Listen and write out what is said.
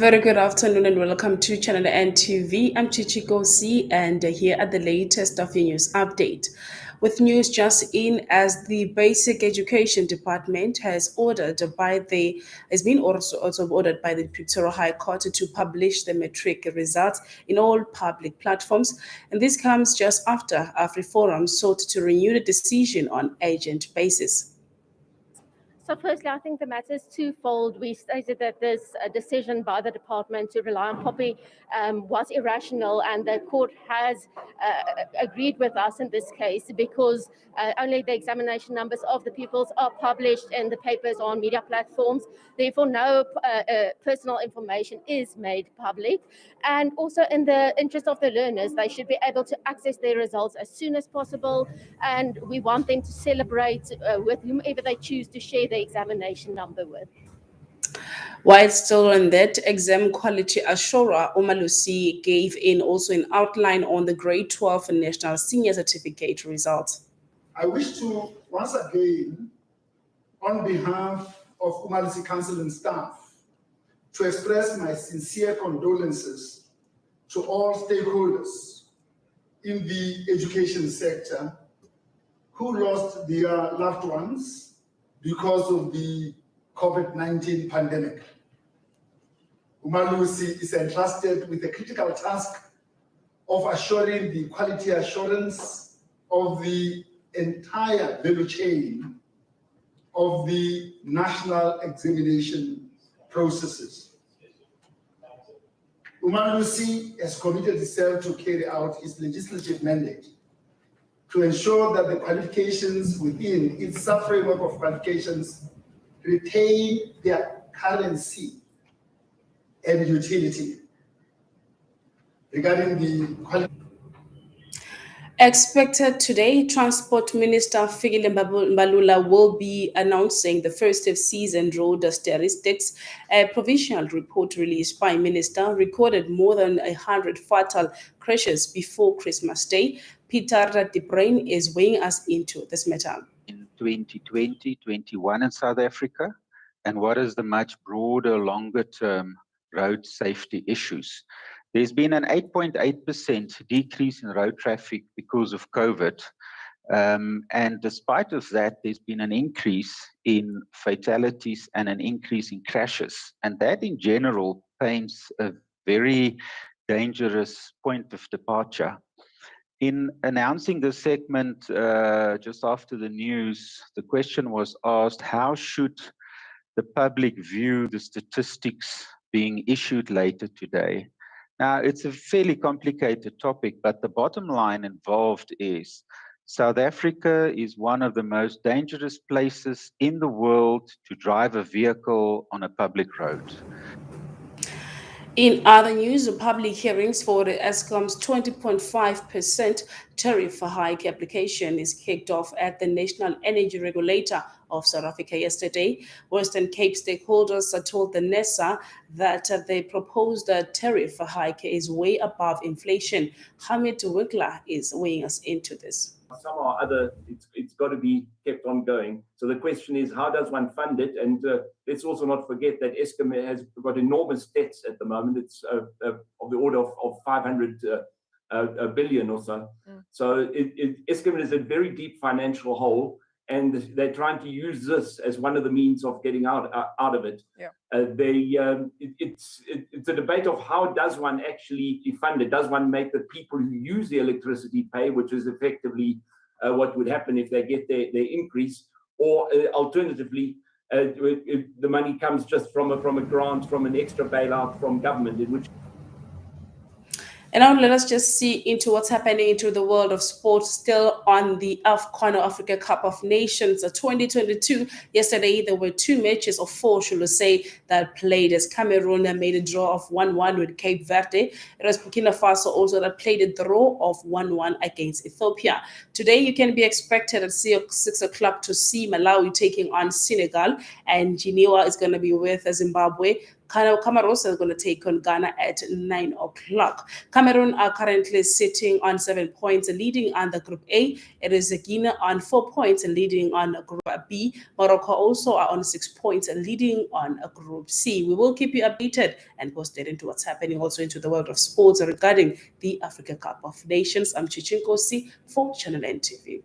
Very good afternoon and welcome to Channel NTV. I'm Chichi Gosi and here at the latest of your news update. With news just in, as the Basic Education Department has been also ordered by the Pretoria High Court to publish the Matric results in all public platforms. And this comes just after AfriForum sought to renew the decision on urgent basis. So firstly, I think the matter is twofold. We stated that this decision by the department to rely on copy was irrational, and the court has agreed with us in this case because only the examination numbers of the pupils are published in the papers on media platforms. Therefore, no personal information is made public. And also in the interest of the learners, they should be able to access their results as soon as possible. And we want them to celebrate with whomever they choose to share the examination number with. While still on that, exam quality assurer Umalusi gave in also an outline on the grade 12 national senior certificate results. I wish to once again, on behalf of Umalusi Council and staff, to express my sincere condolences to all stakeholders in the education sector who lost their loved ones because of the COVID-19 pandemic. Umalusi is entrusted with the critical task of assuring the quality assurance of the entire value chain of the national examination processes. Umalusi has committed itself to carry out its legislative mandate to ensure that the qualifications within its sub-framework of qualifications retain their currency and utility. Regarding the qualification. Expected today, Transport Minister Fikile Mbalula will be announcing the festive season road statistics. A provincial report released by Minister recorded more than 100 fatal crashes before Christmas Day. Peter DeBrain is weighing us into this matter. In 2020-21 in South Africa, and what is the much broader, longer-term road safety issues? There's been an 8.8% decrease in road traffic because of COVID. And despite of that, there's been an increase in fatalities and an increase in crashes. And that in general paints a very dangerous point of departure. In announcing this segment just after the news, the question was asked, how should the public view the statistics being issued later today? Now, it's a fairly complicated topic, but the bottom line involved is South Africa is one of the most dangerous places in the world to drive a vehicle on a public road. In other news, the public hearings for the Eskom's 20.5% tariff hike application is kicked off at the National Energy Regulator of South Africa yesterday. Western Cape stakeholders told the NESA that the proposed tariff hike is way above inflation. Hamid Winkler is weighing us into this. Somehow or other, it's got to be kept on going. So the question is, how does one fund it? And let's also not forget that Eskom has got enormous debts at the moment. It's of the order of 500 billion or so. So Eskom is a very deep financial hole, and they're trying to use this as one of the means of getting out of it. Yeah. It's a debate of how does one actually fund it? Does one make the people who use the electricity pay, which is effectively what would happen if they get their increase, or alternatively, the money comes just from a grant, from an extra bailout from government, in which. And now let us just see into what's happening into the world of sports. Still on the AFCON, Africa Cup of Nations 2022. Yesterday, there were two matches of four, should we say, that played as Cameroon made a draw of 1-1 with Cape Verde. It was Burkina Faso also that played a draw of 1-1 against Ethiopia. Today, you can be expected at 6 o'clock to see Malawi taking on Senegal, and Geneva is going to be with Zimbabwe. Comoros is going to take on Ghana at 9 o'clock. Cameroon are currently sitting on 7 points, leading on the Group A. It is Guinea on 4 points, leading on Group B. Morocco also are on 6 points, leading on Group C. We will keep you updated and posted into what's happening also into the world of sports regarding the Africa Cup of Nations. I'm Chichinkosi for Channel NTV.